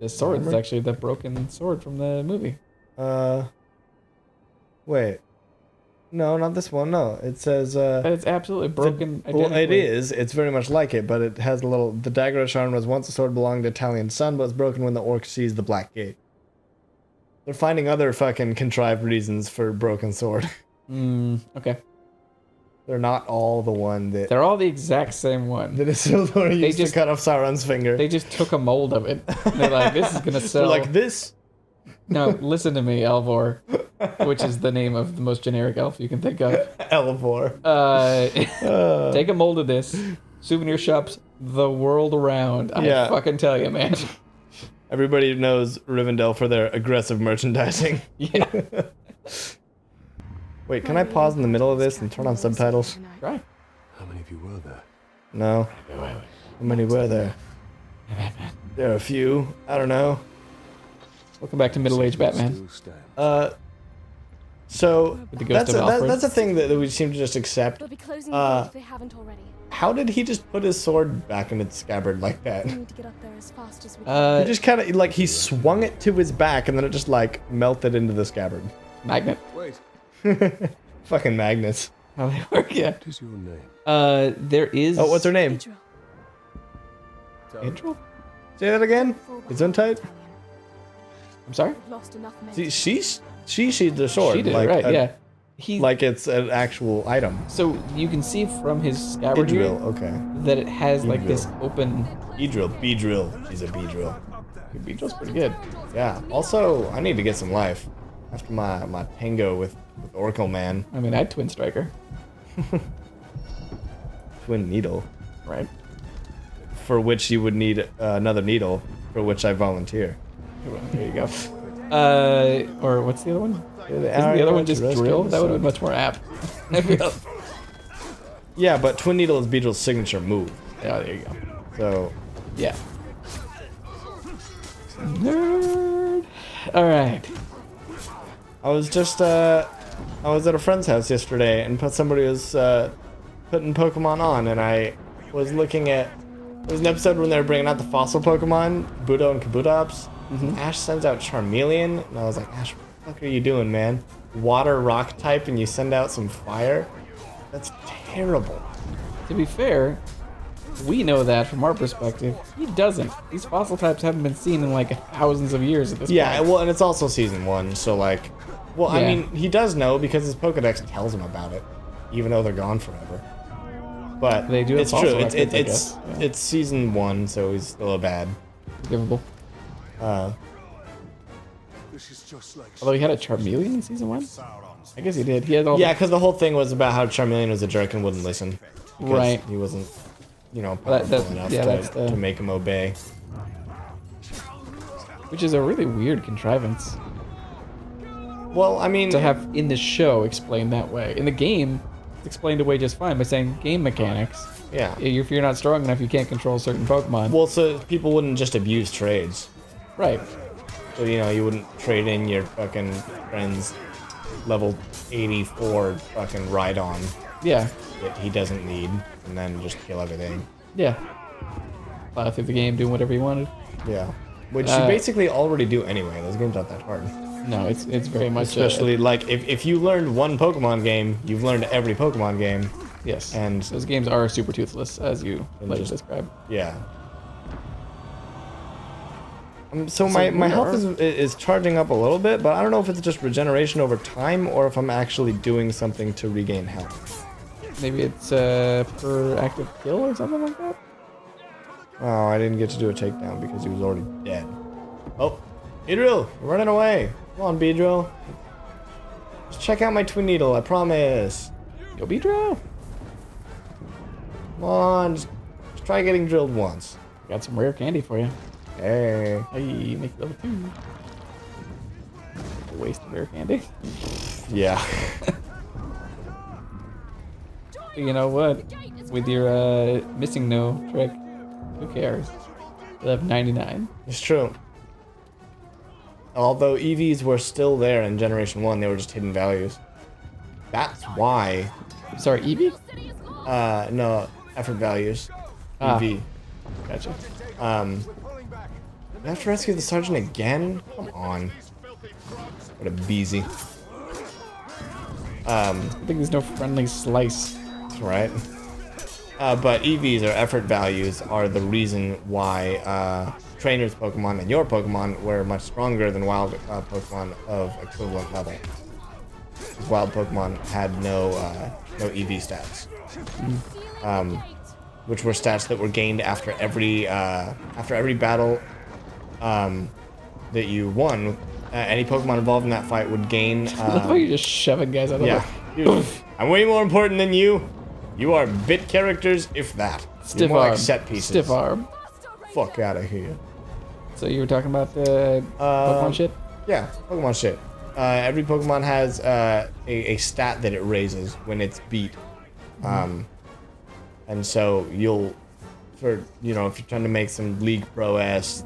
This sword is Armor? actually the broken sword from the movie. Wait. No, not this one. No, it says. It's absolutely broken. Well, it identically. is. It's very much like it, but it has a little. The dagger of Sharn was once a sword belonging to Italian's son, but was broken when the orc seized the Black Gate. They're finding other fucking contrived reasons for broken sword. Okay. They're not all the one that. They're all the exact same one. That Isildur used to cut off Sauron's finger. They just took a mold of it. They're like, this is gonna sell. They're like this. No, listen to me, Elvor, which is the name of the most generic elf you can think of. Elvor. Take a mold of this. Souvenir shops the world around. I fucking tell you, man. Everybody knows Rivendell for their aggressive merchandising. Yeah. Wait, can I pause in the middle of this and turn on subtitles? Try. How many of you were there? No. How many were there? There are a few. I don't know. Welcome back to middle-aged Batman. So With the ghost of Alfred. that's a thing that we seem to just accept. They'll be closing the gate if they haven't already. How did he just put his sword back in its scabbard like that? We need to get up there as fast as we can. He just kind of like he swung it to his back and then it just like melted into the scabbard. Magnet. Wait. Fucking magnets. How they work, yeah. What is your name? There is... Oh, what's her name? Idril. Intro? Say that again. Fall It's untied. behind I'm sorry? We've lost enough men. See, she sheathed the sword. She did, like right, a- yeah. He, Like it's an actual item. so you can see from his scabbard here Idril, okay. that it has like Idril. this open... Edril, Beedrill. She's a Beedrill. Beedrill's pretty good. Yeah. Also, I need to get some life after my tango with Oracle Man. I mean, I'd Twin Striker, Twin Needle, right? for which you would need another needle, for which I volunteer. There you go. Or what's the other one? Isn't the other one just drill? That would have been much more apt. Yeah, but Twin Needle is Beedrill's signature move. Yeah, there you go. So, Yeah. Nerd. All right. I was just, I was at a friend's house yesterday, and somebody was putting Pokemon on, and I was looking at, there was an episode when they were bringing out the fossil Pokemon, Budo and Kabutops. Ash sends out Charmeleon, and I was like, Ash, what the fuck are you doing, man? Water rock type, and you send out some fire? That's terrible. To be fair, we know that from our perspective. He doesn't. These fossil types haven't been seen in like thousands of years at this Yeah, point. well, and it's also season 1, so like, well, I Yeah. mean, he does know because his Pokedex tells him about it, even though they're gone forever. But They do have it's true. fossil It's records, I it's guess. Yeah. it's season 1, so he's still a bad. Forgivable. This is just like Although he had a Charmeleon in season 1? I guess he did. He had all Yeah, because the whole thing was about how Charmeleon was a jerk and wouldn't listen. Because Right. He wasn't, you know, Well, powerful that- enough yeah, that's the- to make him obey. which is a really weird contrivance Well, I mean, to have in the show explained that way. In the game, it's explained away just fine by saying game mechanics. yeah. If you're not strong enough, you can't control certain Pokemon. Well, so people wouldn't just abuse trades. Right. So, you know, you wouldn't trade in your fucking friend's level 84 fucking Rhydon Yeah. that he doesn't need and then just kill everything. Yeah. Plow through the game, doing whatever you wanted. Yeah. Which you basically already do anyway. Those games aren't that hard. No, it's very much Especially, like, if you learned one Pokemon game, you've learned every Pokemon game. yes. And, Those games are super toothless, as you later just- described. yeah. So my health is charging up a little bit, but I don't know if it's just regeneration over time or if I'm actually doing something to regain health. Maybe it's per active kill or something like that. Oh, I didn't get to do a takedown because he was already dead. Oh, Beedrill, you're running away. Come on, Beedrill. Just check out my Twin Needle, I promise. Yo, Beedrill. Come on, just try getting drilled once. Got some rare candy for you. Hey. Hey, make level 2. A waste of rare candy. Yeah. You know what? With your missing no trick, who cares? You'll have 99. It's true. Although EVs were still there in Generation 1, they were just hidden values. That's why... Sorry, Eevee? No, effort values. Ah. EV. Gotcha. I have to rescue the sergeant again? Come on. What a beezy. I think there's no friendly slice. Right. But EVs, or effort values, are the reason why trainers Pokemon and your Pokemon were much stronger than wild Pokemon of equivalent level. Because wild Pokemon had no EV stats, which were stats that were gained after every battle that you won. Any Pokemon involved in that fight would gain. I love how you're just shoving guys out of Yeah. Dude, I'm way more important than you. You are bit characters, if that. Stiff You're more arm. like set pieces. Stiff arm. Fuck out of here. So you were talking about the Pokemon shit? Yeah, Pokemon shit. Every Pokemon has a stat that it raises when it's beat. And so you'll, if you're trying to make some League Pro-S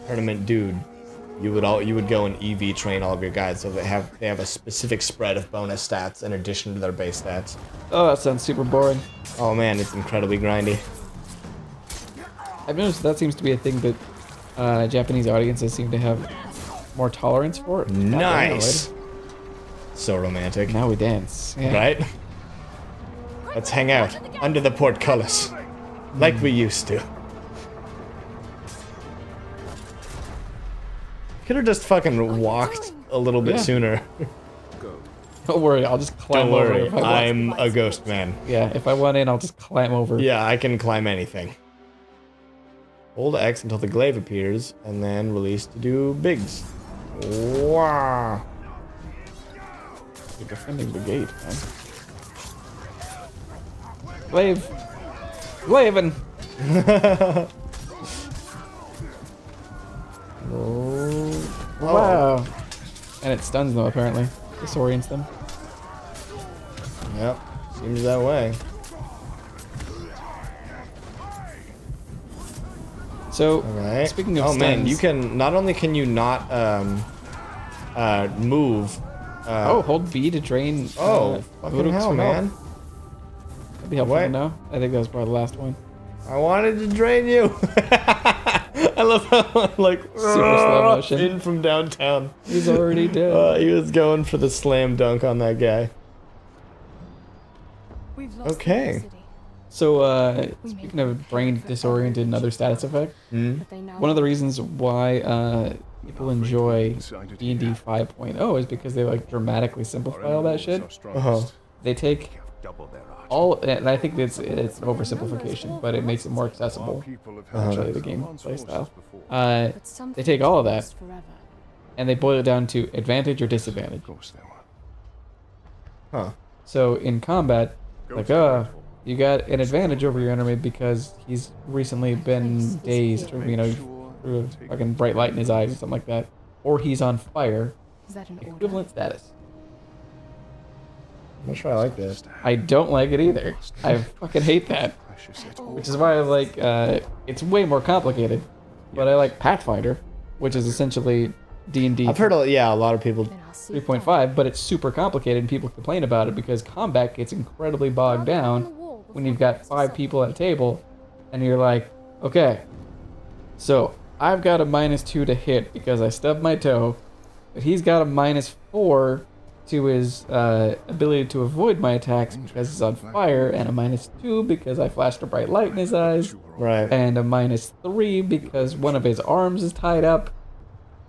tournament dude, you would go and EV train all of your guys so they have a specific spread of bonus stats in addition to their base stats. Oh, that sounds super boring. Oh man, it's incredibly grindy. I've noticed that seems to be a thing that Japanese audiences seem to have more tolerance for. Nice. So romantic. Now we dance. Yeah. Right? Let's hang out under the portcullis like we used to. Could have just fucking walked a little bit Yeah. sooner. Don't worry, I'll just climb Don't over. worry, If I want. I'm a ghost man. Yeah, if I want in, I'll just climb over. Yeah, I can climb anything. Hold X until the glaive appears, and then release to do bigs. Wow. You're defending the gate, man. Glaive. Glavin. Wow. And it stuns them, apparently. Disorients them. Yep, seems that way. So, Okay. speaking of oh stuns, man, you can not only can you not move. hold B to drain. Oh, fucking Voodoo hell, from man! health. That'd be helpful What? to know. I think that was probably the last one. I wanted to drain you. I love how like Super slow motion. in from downtown. He's already dead. He was going for the slam dunk on that guy. We've lost Okay. the city, So, speaking of brain disoriented and other status effects, but they now one of the reasons why people enjoy D&D 5.0 is because they like dramatically simplify all that shit. They take all, and I think it's an oversimplification, but it makes it more accessible. Actually, the gameplay style. But some They take all of that last forever. and they boil it down to advantage or disadvantage. Huh. So in combat, like, you got an advantage over your enemy because he's recently been dazed, or through a fucking bright light in his eyes or something like that, or he's on fire. Is that an order? Equivalent status. I'm not sure I like this. I don't like it either. I fucking hate that. Which is why I like, it's way more complicated. But I like Pathfinder, which is essentially D&D I've heard a lot of people. Then I'll see 3.5, but it's super complicated and people complain about it because combat gets incredibly bogged down when you've got 5 people at a table and you're like, okay, so I've got a -2 to hit because I stubbed my toe, but he's got a -4 to his ability to avoid my attacks because he's on fire, and a -2 because I flashed a bright light in his eyes, Right. and a -3 because one of his arms is tied up,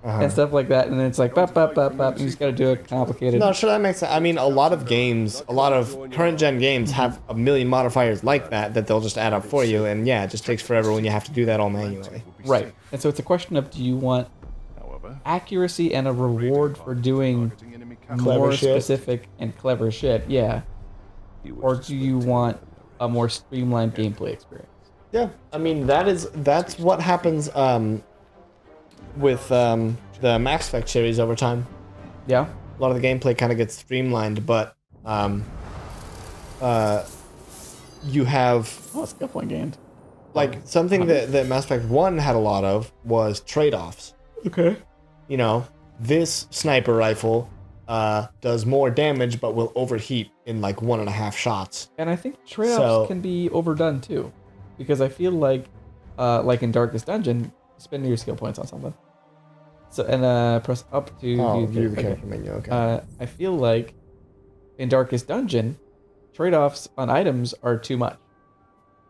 and stuff like that. And then it's like, bop, bop, bop, bop, and you just gotta do it complicated. No, sure, that makes sense. I mean, a lot of games, a lot of current gen games have a million modifiers like that they'll just add up for you, and yeah, it just takes forever when you have to do that all manually. Right. And so it's a question of, do you want accuracy and a reward for doing Clever more shit. specific and clever shit? Yeah. Or do you want a more streamlined gameplay experience? Yeah, I mean that's what happens with the Max Effect series over time. Yeah. A lot of the gameplay kind of gets streamlined, but you have Oh, skill point gained. like something that Mass Effect 1 had a lot of was trade-offs. Okay. You know, this sniper rifle does more damage but will overheat in like 1.5 shots. And I think trade-offs So- can be overdone too, because I feel like in Darkest Dungeon, spend your skill points on something. So and press up to view the okay. character menu. Okay. I feel like in Darkest Dungeon, trade-offs on items are too much.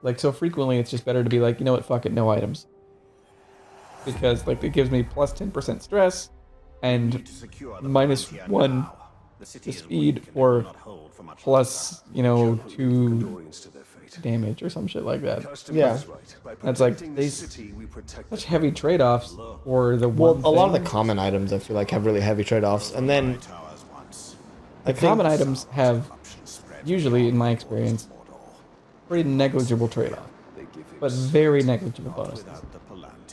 Like so frequently, it's just better to be like, you know what, fuck it, no items. Because like it gives me plus 10% stress and -1 to speed or plus, you know, 2 damage or some shit like that. Yeah. That's like these such heavy trade-offs for the Well, one a lot of thing. the common items I feel like have really heavy trade-offs, and then The common items have usually, in my experience, pretty negligible trade-off, but very negligible bonuses.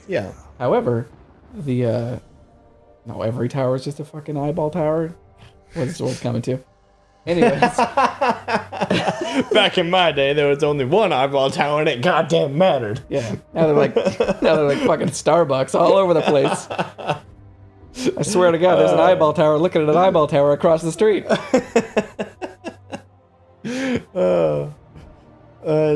yeah. However, the no, every tower is just a fucking eyeball tower. What's the world coming to? Anyways, Back in my day, there was only one eyeball tower, and it goddamn mattered. yeah. Now they're like fucking Starbucks all over the place. I swear to God, there's an eyeball tower looking at an eyeball tower across the street.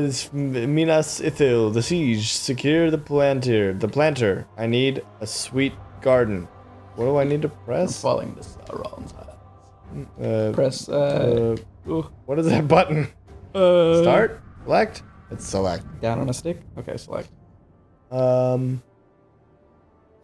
Minas Ithil, the siege, secure the planter. The planter. I need a sweet garden. What do I need to press? Falling to Sauron's hands. Press. Press What is that button? Start? Select? It's select. down on a stick. Okay, select.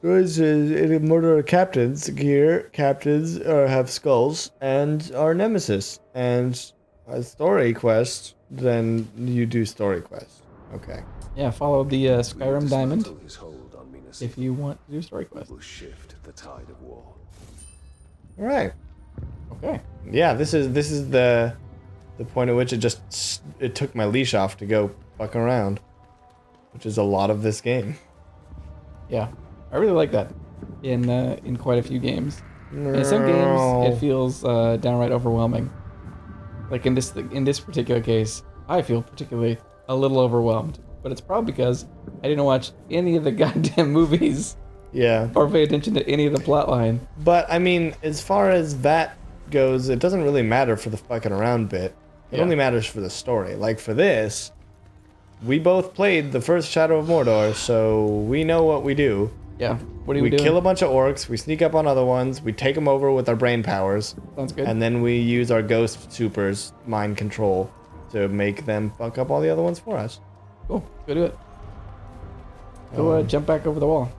Mordor captains here. Captains have skulls and are nemesis. And a story quest, then you do story quest. Okay. Yeah, follow the Skyrim diamond if you want to do story quest. Will shift the tide of war. All right. Okay. Yeah, this is the point at which it took my leash off to go fuck around, which is a lot of this game. Yeah, I really like that in quite a few games. In some games, it feels downright overwhelming. Like in this particular case, I feel particularly a little overwhelmed. But it's probably because I didn't watch any of the goddamn movies Yeah. or pay attention to any of the plot line. But I mean, as far as that goes, it doesn't really matter for the fucking around bit. It Yeah. only matters for the story. Like for this, we both played the first Shadow of Mordor, so we know what we do. Yeah. What are We we doing? kill a bunch of orcs, we sneak up on other ones, we take them over with our brain powers, Sounds good. and then we use our ghost supers, mind control, to make them fuck up all the other ones for us. Cool. Go do it. Go jump back over the wall.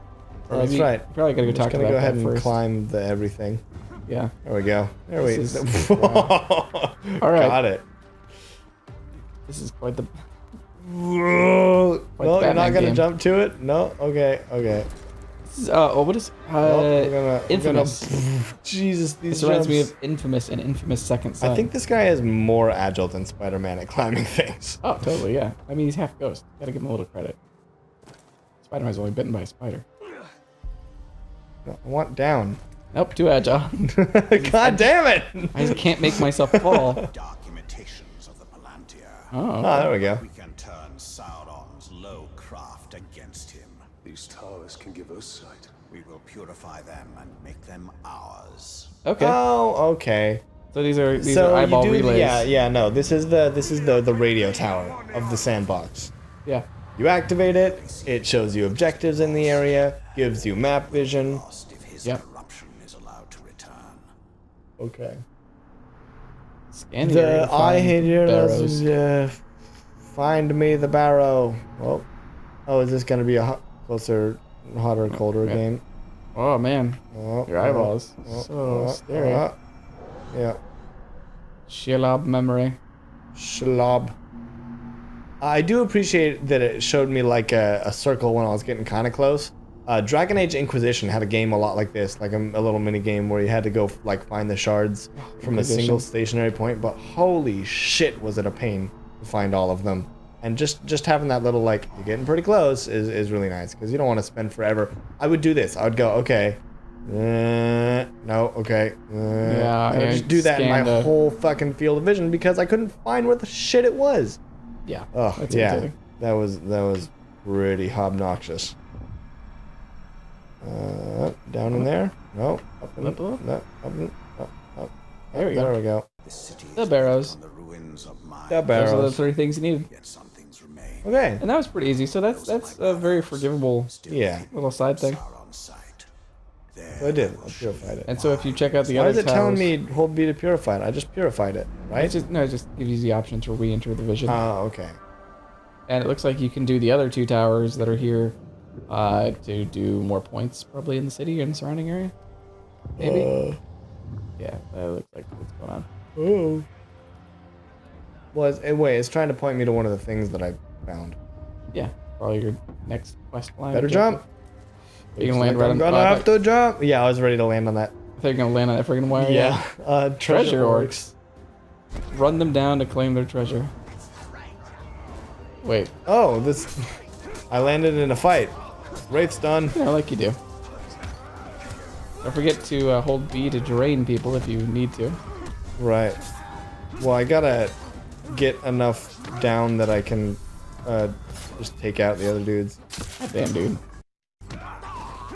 That's right. Probably gotta go I'm just talk gonna about go ahead that and first. climb the everything. Yeah. There we go. There This we is- All right. Got it. This is quite the. No, you're Batman not gonna game. jump to it. No. Okay. Okay. This is, oh, what is We're Infamous? Jesus, these This reminds me jumps. of Infamous and Infamous Second Son. I think this guy is more agile than Spider-Man at climbing things. Oh, totally. Yeah. I mean, he's half ghost. Gotta give him a little credit. Spider-Man's only bitten by a spider. No, I want down. Nope. Too agile. God damn it! I just can't make myself fall. Documentations of the Palantir. Oh. Oh, there we go. We can turn Sauron's low craft against him. These towers can give us sight. We will purify them and make them ours. Okay. Oh, okay. So these are So eyeball you do, relays. yeah. No, this is the radio tower of the sandbox. Yeah. You activate it. It shows you objectives in the area. Gives you map vision. Lost if his Yep. corruption is allowed to return. Okay. Scan the area The to I find hate your barrows. find me the barrow. Well, oh, is this gonna be a closer, hotter, colder Yeah. game? Oh man, Oh, your eyeballs. oh, So oh, scary. oh. Yeah. Shelob memory. Schlob. I do appreciate that it showed me like a circle when I was getting kind of close. Dragon Age Inquisition had a game a lot like this, like a little mini game where you had to go like find the shards from a single Inquisition. stationary point. But holy shit, was it a pain to find all of them. And just having that little like you're getting pretty close is really nice because you don't want to spend forever. I would do this. I would go okay. No, okay. Yeah, I would I just do that in my scanned the- whole fucking field of vision because I couldn't find where the shit it was. Yeah. Oh, That's yeah. irritating. That was pretty obnoxious. Down in there? No. Up in Up below? no, up in, up. There we go. There we go. The city The is barrows. built on the ruins of mine. The Those are the barrows. 3 things you need. Yet some things remain. Okay. And that was pretty easy. So that's a very forgivable Yeah. little side thing. Sauron's sight. So I did. I purified it. And so if you check out the Why other is it telling towers- me hold B to purify it? I just purified it, right? it just gives you the option to re-enter the vision. Oh, okay. And it looks like you can do the other 2 towers that are here to do more points probably in the city and surrounding area. Maybe. Yeah, that looks like what's going on. Oh. Well, wait, it's trying to point me to one of the things that I found. Yeah, probably your next quest line. Better jump. You can land right on the I'm gonna have to jump. Yeah, I was ready to land on that. I think you're gonna land on that freaking wire. Yeah. Treasure orcs. Run them down to claim their treasure. Wait, Oh, this. I landed in a fight. Wraith's done. yeah, like you do. Don't forget to hold B to drain people if you need to. Right. Well, I gotta get enough down that I can just take out the other dudes. God damn, dude.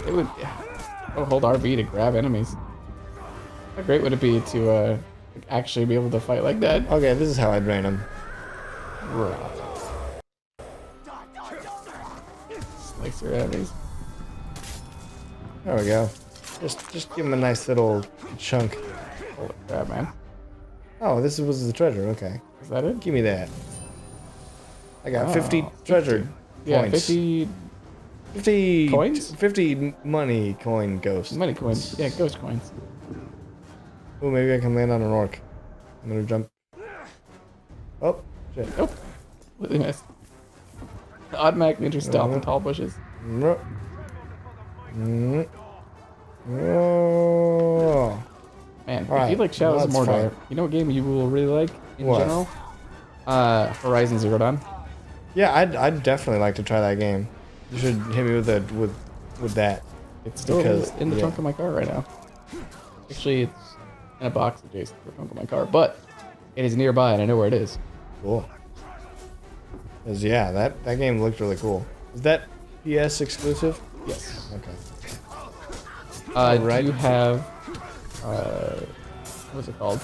It would. Oh, hold RB to grab enemies. How great would it be to actually be able to fight like that? Okay, this is how I drain them. Slice your enemies. There we go. Just give them a nice little chunk. Holy crap, man. Oh, this was the treasure. Okay, Is that it? give me that. I got Oh, 50 treasure Yeah, points. 50 50 Coins? 50 money coin ghosts. money coins. Yeah, ghost coins. Oh, maybe I can land on an orc. I'm gonna jump. Oh, shit. Nope. Completely missed. Automatically enter stealth in tall bushes. No. Mm. Oh. Man, if Alright, you like Shadows of let's Mordor, fight. you know what game you will really like in What? general? Horizon Zero Dawn. Yeah, I'd definitely like to try that game. You should hit me with that. It's still Because- in the yeah. trunk of my car right now. Actually, it's in a box adjacent to the trunk of my car, but it is nearby and I know where it is. Cool. 'Cause, yeah, that game looked really cool. Is that PS exclusive? Yes. Okay. Do you have what's it called?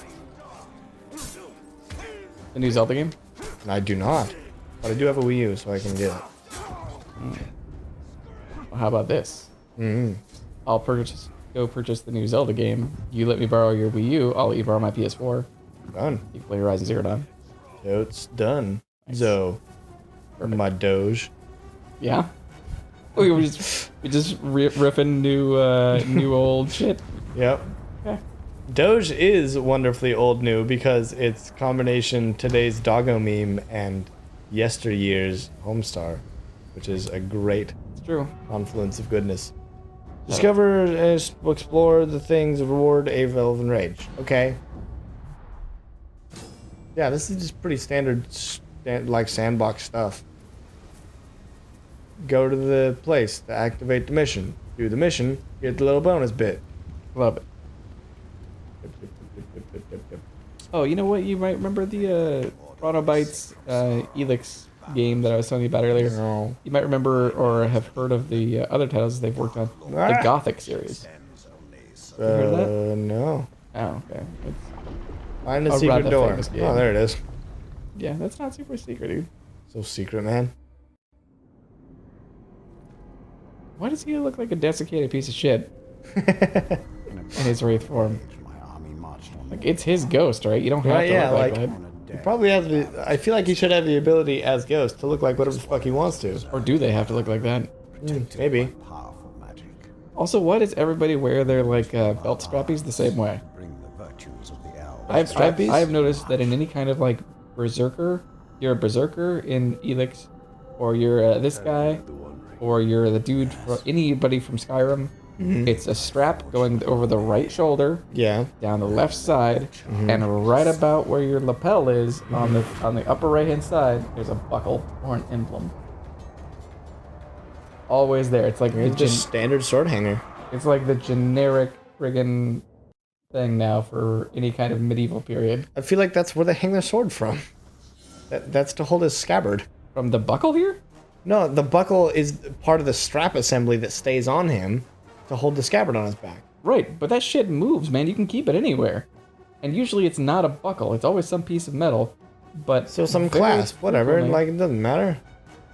The new Zelda game? I do not, but I do have a Wii U, so I can get it. Well, how about this? Mm-hmm. I'll go purchase the new Zelda game. You let me borrow your Wii U. I'll let you borrow my PS4. Done. You can play Horizon Zero Dawn. So it's done. Nice. So, my Doge. Yeah. We just riffing new old shit. Yep. Okay. Doge is wonderfully old new because it's combination today's doggo meme and yesteryear's Homestar, which is a great It's true. confluence of goodness. Discover and explore the things of reward, Avelv, and Rage. Okay. Yeah, this is just pretty standard, like sandbox stuff. Go to the place to activate the mission. Do the mission, get the little bonus bit. Love it. Oh, you know what? You might remember the Chronobytes Elix game that I was telling you about earlier. No. You might remember or have heard of the other titles they've worked on. The Ah. Gothic series. You heard of that? No. Oh, okay. It's, Find a A secret rather door. famous game. Oh, there it is. yeah, that's not super secret, dude. So secret, man. Why does he look like a desiccated piece of shit in his wraith form? My army marched on Like, it's his ghost, right? You don't have Right, to yeah, look like, like- that. on a He day. probably has the. I feel like he should have the ability as Ghost to look like whatever the fuck he wants to. Or do they have to look like that? Maybe. Powerful magic. Also, why does everybody wear their, like, belt strappies the same way? Bring the virtues of the elves. I've noticed that in any kind of, like, berserker, you're a berserker in Elix, or you're this guy, or you're the dude, anybody from Skyrim. It's a strap going over the right shoulder, Yeah. down the left side, and right about where your lapel is on the upper right hand side, there's a buckle or an emblem. Always there. It's like It's just standard sword hanger. it's like the generic friggin' thing now for any kind of medieval period. I feel like that's where they hang their sword from. That's to hold his scabbard. From the buckle here? No, the buckle is part of the strap assembly that stays on him to hold the scabbard on his back. Right, but that shit moves, man. You can keep it anywhere. And usually it's not a buckle. It's always some piece of metal. But So some very clasp, whatever. frequently- Like it doesn't matter.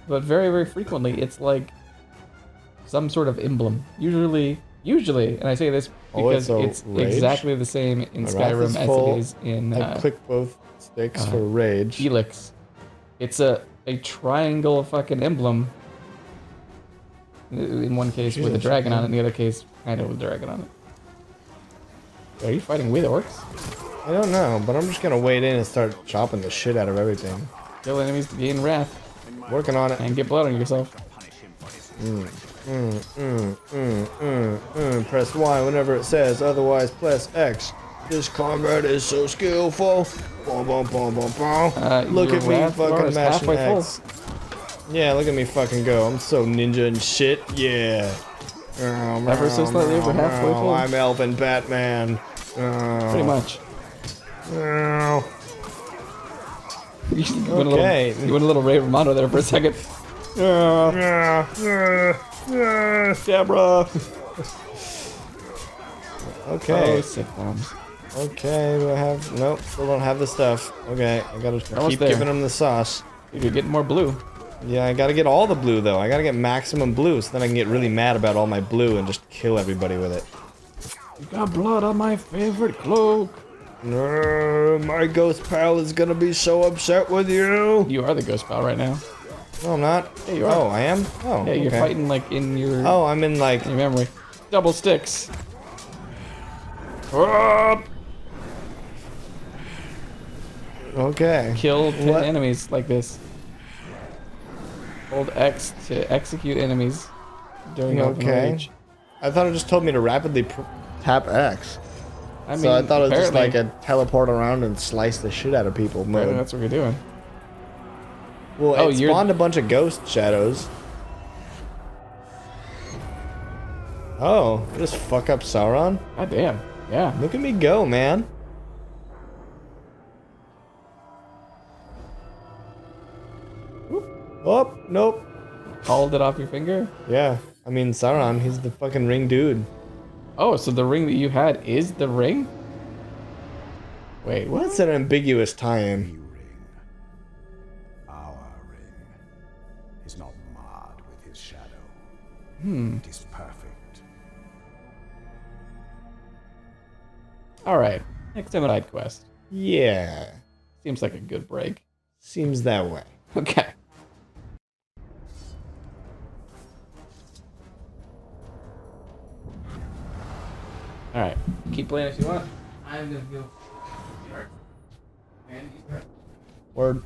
but very, very frequently it's like some sort of emblem. Usually, and I say this Oh, because it's a it's rage? exactly the same in My wrath Skyrim is as full. it is in I click both sticks for rage. Helix. It's a triangle fucking emblem. In one case with a Jesus, dragon on it, man. in the other case kind of with a dragon on it. Are you fighting with orcs? I don't know, but I'm just gonna wade in and start chopping the shit out of everything. Kill enemies to gain wrath Working on it. and get blood on yourself. Press Y whenever it says, otherwise press X. This combat is so skillful. Boom, boom, boom, boom, boom. Look your at me wrath bar fucking is mashing halfway full. X. Yeah, look at me fucking go. I'm so ninja and shit. Yeah. Ever so slightly over halfway full. I'm Elvin Batman. Pretty much. Oh. You went, Okay. you went a little Ray Romano there for a second. Deborah. Oh, Okay. sick bombs. Okay, do I have... Nope, still don't have the stuff. Okay, I gotta almost keep there. giving them the sauce. Dude, you're getting more blue. Yeah, I gotta get all the blue, though. I gotta get maximum blue, so then I can get really mad about all my blue and just kill everybody with it. You got blood on my favorite cloak. My ghost pal is gonna be so upset with you. You are the ghost pal right now. No, I'm not. Yeah, you are. Oh, I am? Oh, Yeah, you're okay. fighting like in your, Oh, I'm in, like... in your memory. Double sticks. Okay. Kill 10 What? enemies like this. Hold X to execute enemies during open Okay. rage. I thought it just told me to rapidly tap X. I mean, So I thought it was just like apparently- a teleport around and slice the shit out of people apparently mode. that's what you're doing. Well, Oh, it you're- spawned a bunch of ghost shadows. Oh, just fuck up Sauron? God damn. Yeah. Look at me go, man. Oh, nope. Called it off your finger? Yeah, I mean Sauron, he's the fucking ring dude. Oh, so the ring that you had is the ring? Wait, what? That's an ambiguous tie-in. New ring. Our ring is not marred with his shadow. It is perfect. Alright. Next time a side quest. Yeah, Seems like a good break. seems that way. Okay. Alright. Keep playing if you want. I'm gonna go. Word.